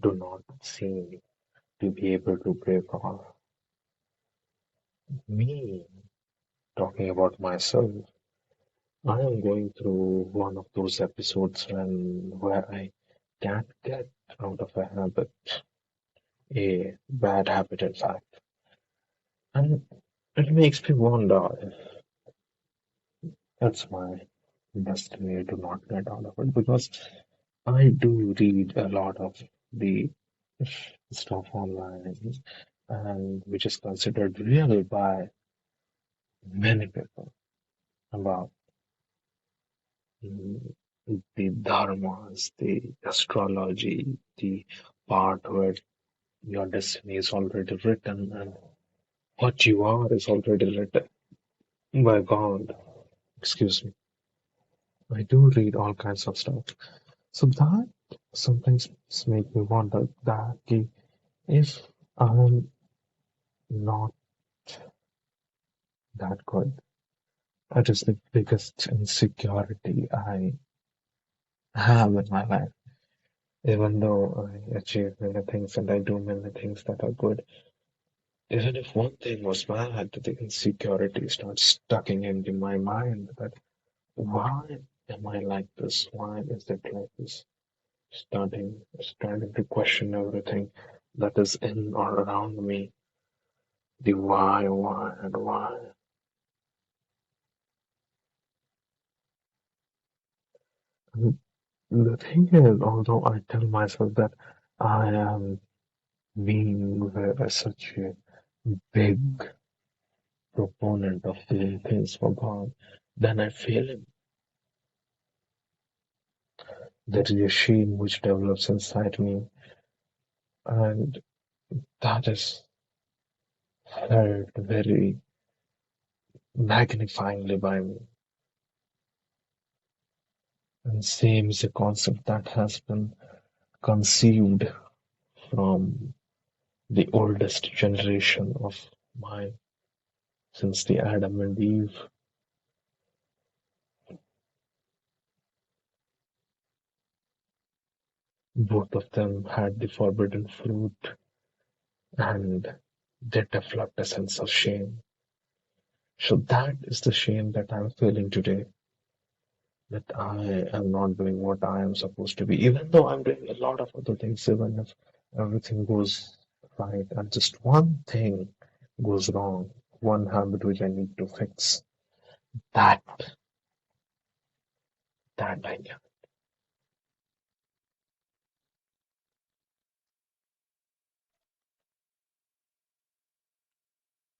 do not seem to be able to break off. Me talking about myself, I am going through one of those episodes where I can't get out of a habit, a bad habit in fact. And it makes me wonder if that's my destiny to not get out of it because I do read a lot of the stuff online and which is considered real by many people about mm, the dharmas, the astrology, the part where your destiny is already written and what you are is already written by God. Excuse me. I do read all kinds of stuff. So that sometimes makes me wonder that if I'm not that good, that is the biggest insecurity I have in my life. Even though I achieve many things and I do many things that are good, even if one thing was bad, the insecurity starts stucking into my mind that why am I like this? Why is it like this? Starting to question everything that is in or around me. The why, and why. And the thing is, although I tell myself that I am being such a big proponent of doing things for God, then I feel him. There is a shame which develops inside me, and that is felt very magnifyingly by me. And same is a concept that has been conceived from the oldest generation of mine since the Adam and Eve. Both of them had the forbidden fruit and they developed a sense of shame. So that is the shame that I'm feeling today, that I am not doing what I am supposed to be, even though I'm doing a lot of other things, even if everything goes right, and just one thing goes wrong, one habit which I need to fix. That that I can.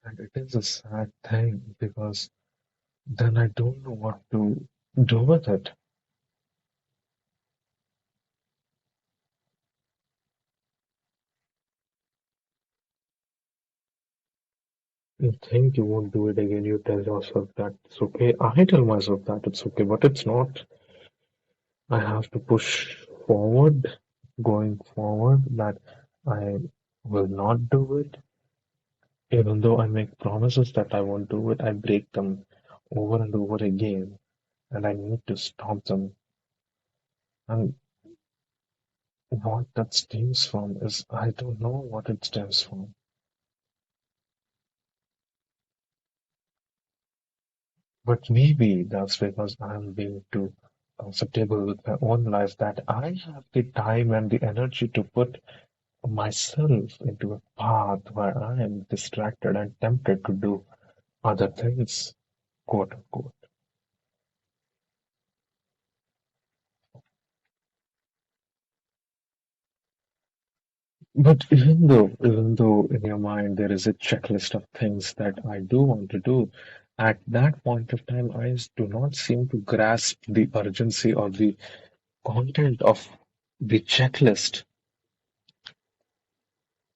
And it is a sad thing because then I don't know what to do with it. You think you won't do it again, you tell yourself that it's okay. I tell myself that it's okay, but it's not. I have to push forward, going forward, that I will not do it. Even though I make promises that I won't do it, I break them over and over again, and I need to stop them. And what that stems from is I don't know what it stems from. But maybe that's because I'm being too comfortable with my own life that I have the time and the energy to put myself into a path where I am distracted and tempted to do other things, quote unquote. But even though in your mind there is a checklist of things that I do want to do, at that point of time, I do not seem to grasp the urgency or the content of the checklist.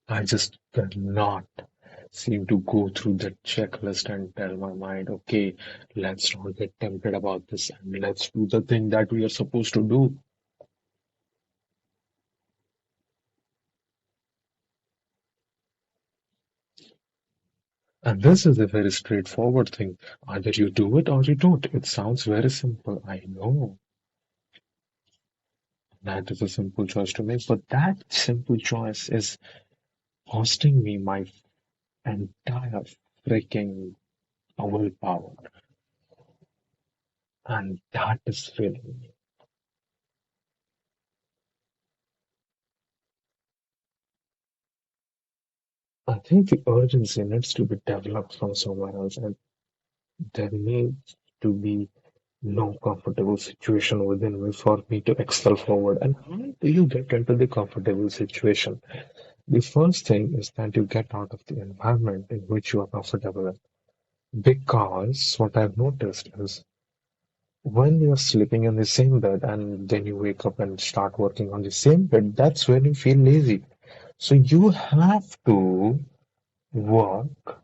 I just cannot seem to go through the checklist and tell my mind, okay, let's not get tempted about this and let's do the thing that we are supposed to do. And this is a very straightforward thing. Either you do it or you don't. It sounds very simple. I know. That is a simple choice to make, but that simple choice is costing me my entire freaking willpower, and that is failing me. I think the urgency needs to be developed from somewhere else, and there needs to be no comfortable situation within me for me to excel forward. And how do you get into the comfortable situation? The first thing is that you get out of the environment in which you are comfortable in. Because what I've noticed is when you're sleeping in the same bed and then you wake up and start working on the same bed, that's when you feel lazy. So you have to work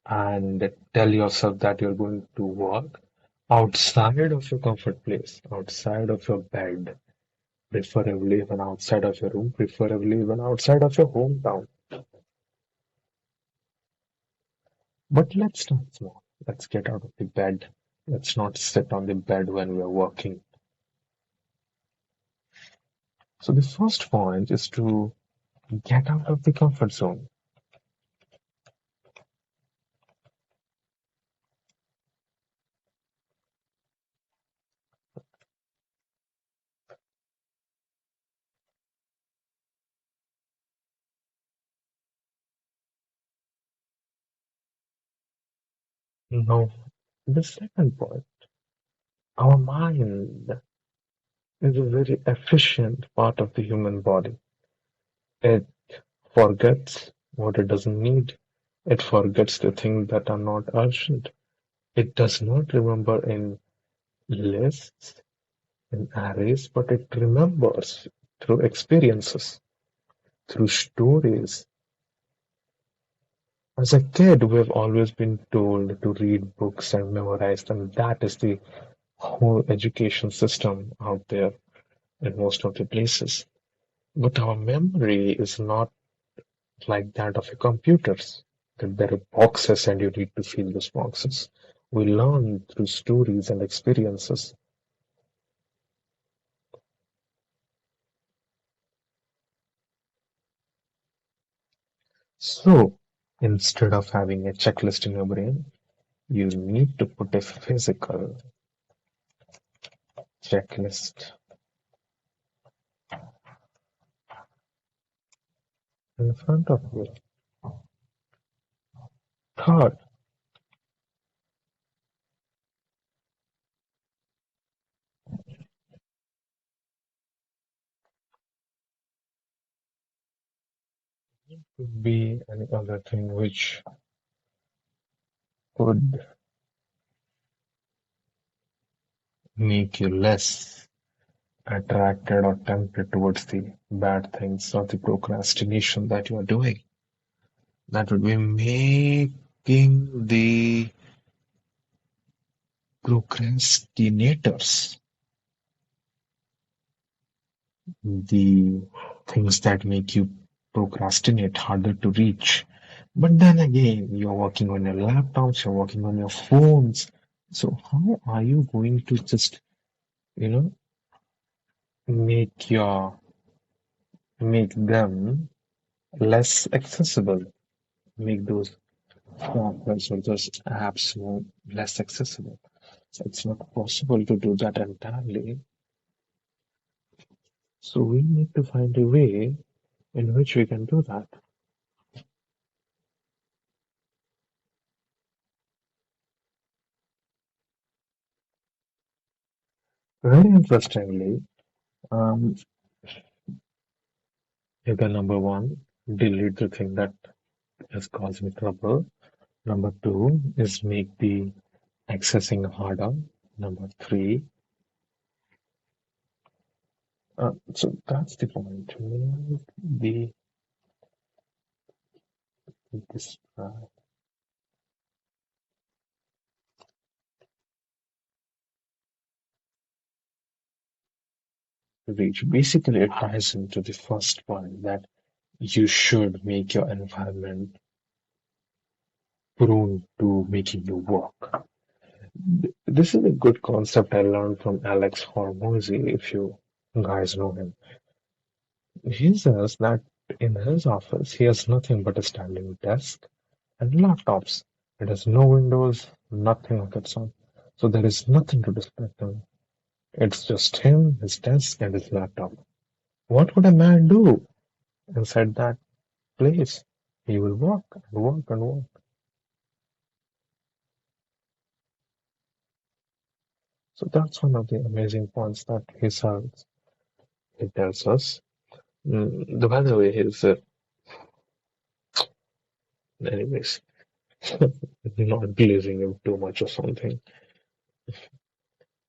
and tell yourself that you're going to work outside of your comfort place, outside of your bed, preferably even outside of your room, preferably even outside of your hometown. But let's start small. Let's get out of the bed. Let's not sit on the bed when we're working. So the first point is to get out of the comfort zone. Now, the second point, our mind is a very efficient part of the human body. It forgets what it doesn't need. It forgets the things that are not urgent. It does not remember in lists, in arrays, but it remembers through experiences, through stories. As a kid, we've always been told to read books and memorize them. That is the whole education system out there in most of the places. But our memory is not like that of a computers. That there are boxes and you need to fill those boxes. We learn through stories and experiences. So instead of having a checklist in your brain, you need to put a physical checklist in front of you. Third, could be any other thing which could make you less attracted or tempted towards the bad things or the procrastination that you are doing. That would be making the procrastinators, the things that make you procrastinate harder to reach. But then again, you're working on your laptops, you're working on your phones. So how are you going to just, you know, make your make them less accessible, make those softwares or those apps more less accessible? So it's not possible to do that entirely. So we need to find a way in which we can do that. Very interestingly, um, you can number one, delete the thing that is causing trouble. Number two is make the accessing harder. Number three, so that's the point. Make the this reach. Basically, it ties into the first point that you should make your environment prone to making you work. This is a good concept I learned from Alex Hormozy, if you guys know him. He says that in his office he has nothing but a standing desk and laptops. It has no windows, nothing of its own. So there is nothing to distract him. It's just him, his desk, and his laptop. What would a man do inside that place? He will work and work and work. So that's one of the amazing points that he tells us. By the way, he's anyways, not glazing him too much or something.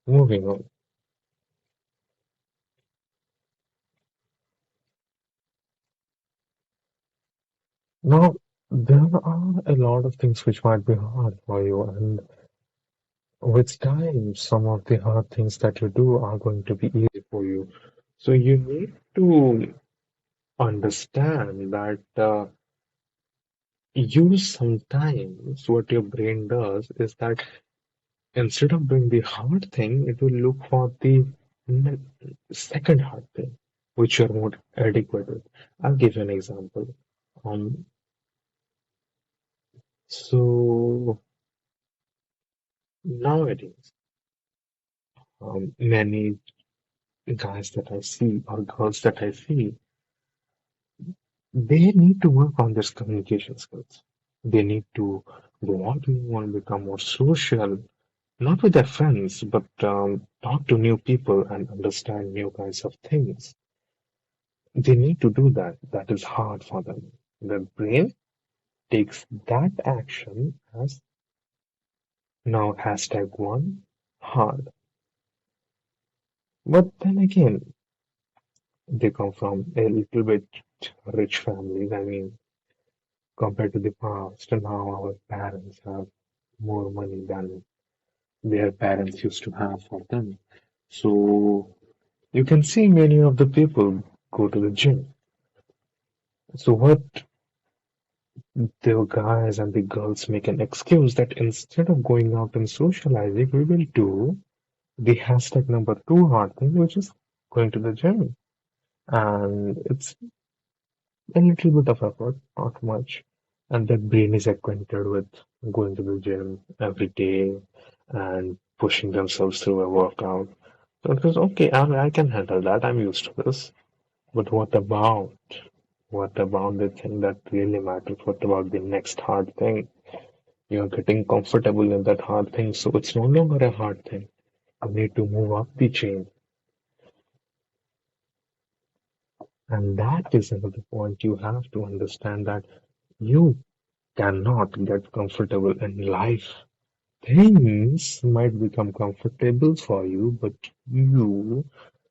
Moving on. Now, there are a lot of things which might be hard for you, and with time, some of the hard things that you do are going to be easy for you. So you need to understand that you sometimes what your brain does is that instead of doing the hard thing, it will look for the ne- second hard thing, which you're more adequate with. I'll give you an example. Um, so nowadays, many guys that I see or girls that I see, they need to work on this communication skills. They need to go out more and become more social, not with their friends, but talk to new people and understand new kinds of things. They need to do that. That is hard for them. Their brain takes that action as now hashtag one hard. But then again, they come from a little bit rich families. I mean, compared to the past, and now our parents have more money than their parents used to have for them. So you can see many of the people go to the gym. So what the guys and the girls make an excuse that instead of going out and socializing, we will do the hashtag number two hard thing, which is going to the gym. And it's a little bit of effort, not much. And their brain is acquainted with going to the gym every day and pushing themselves through a workout. So it goes, okay, I can handle that. I'm used to this. But what about the thing that really matters? What about the next hard thing? You're getting comfortable in that hard thing, so it's no longer a hard thing. You need to move up the chain. And that is another point you have to understand that you cannot get comfortable in life. Things might become comfortable for you, but you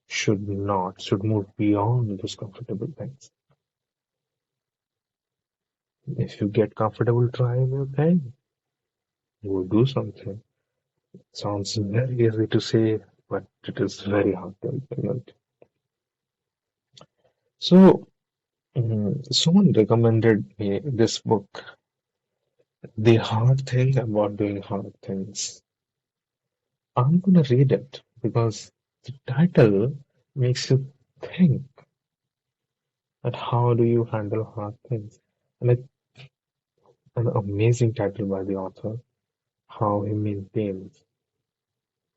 should move beyond those comfortable things. If you get comfortable trying new thing, you will do something. Sounds very easy to say, but it is very hard to implement. So, someone recommended me this book, The Hard Thing About Doing Hard Things. I'm gonna read it because the title makes you think that how do you handle hard things? And it's an amazing title by the author, how he maintains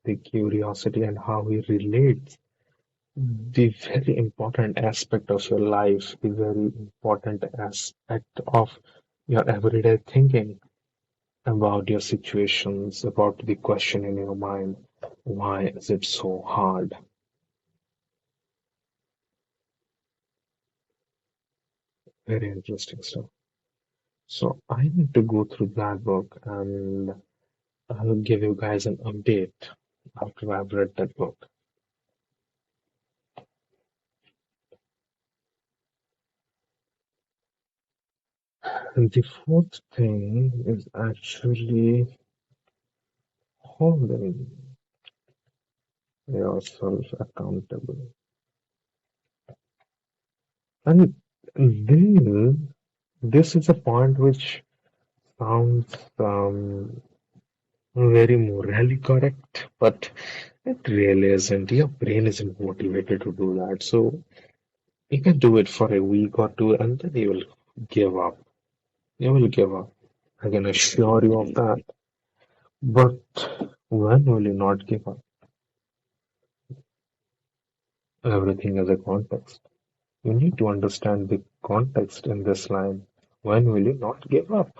the curiosity and how he relates the very important aspect of your life, the very important aspect of your everyday thinking about your situations, about the question in your mind, why is it so hard? Very interesting stuff. So I need to go through that book and I'll give you guys an update after I've read that book. And the fourth thing is actually holding yourself accountable. And then this is a point which sounds very morally correct, but It really isn't. Your brain isn't motivated to do that. So you can do it for a week or two and then you will give up. You will give up. I can assure you of that. But when will you not give up? Everything has a context. You need to understand the context in this line. When will you not give up?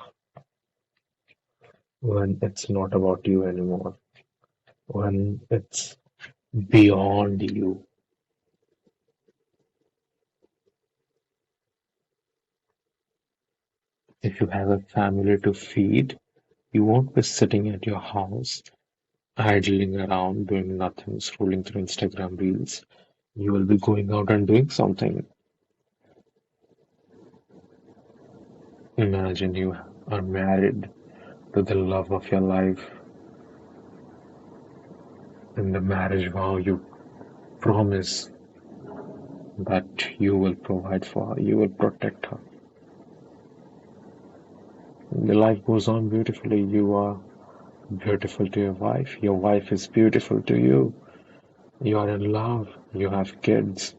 When it's not about you anymore. When it's beyond you. If you have a family to feed, you won't be sitting at your house idling around doing nothing, scrolling through Instagram reels. You will be going out and doing something. Imagine you are married to the love of your life. In the marriage vow, you promise that you will provide for her, you will protect her. The life goes on beautifully. You are beautiful to your wife is beautiful to you. You are in love, you have kids,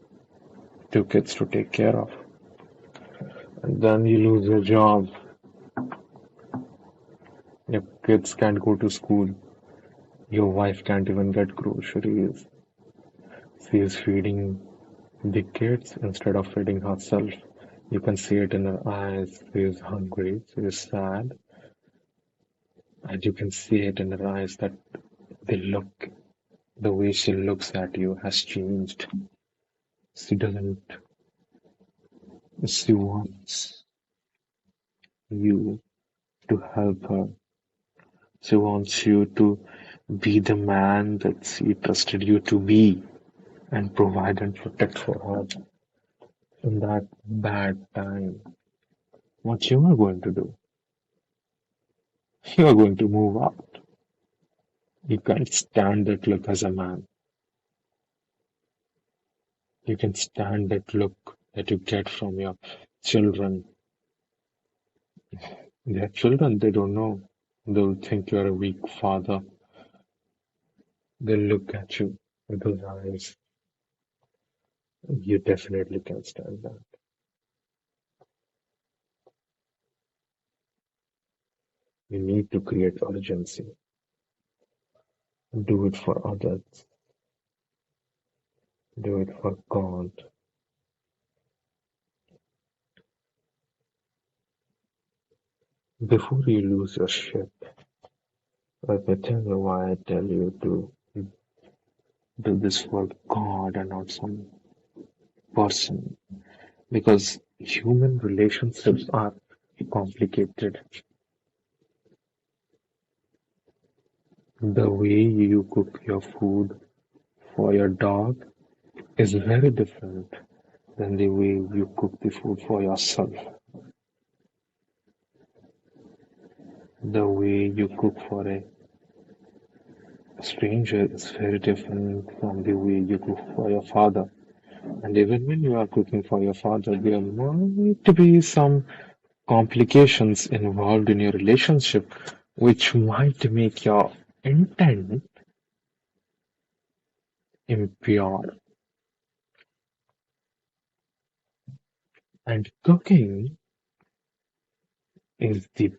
two kids to take care of. And then you lose your job, your kids can't go to school, your wife can't even get groceries. She is feeding the kids instead of feeding herself. You can see it in her eyes. She is hungry, she is sad, and you can see it in her eyes that the look, the way she looks at you has changed. She doesn't, she wants you to help her. She wants you to be the man that she trusted you to be and provide and protect for her in that bad time. What you are going to do? You are going to move out. You can't stand that look as a man. You can stand that look that you get from your children. Their children, they don't know. They'll think you're a weak father. They'll look at you with those eyes. You definitely can't stand that. You need to create urgency. Do it for others. Do it for God. Before you lose your ship, let me tell you why I tell you to do this for God and not some person. Because human relationships are complicated. The way you cook your food for your dog is very different than the way you cook the food for yourself. The way you cook for a stranger is very different from the way you cook for your father. And even when you are cooking for your father, there might be some complications involved in your relationship, which might make your intent impure. And cooking is the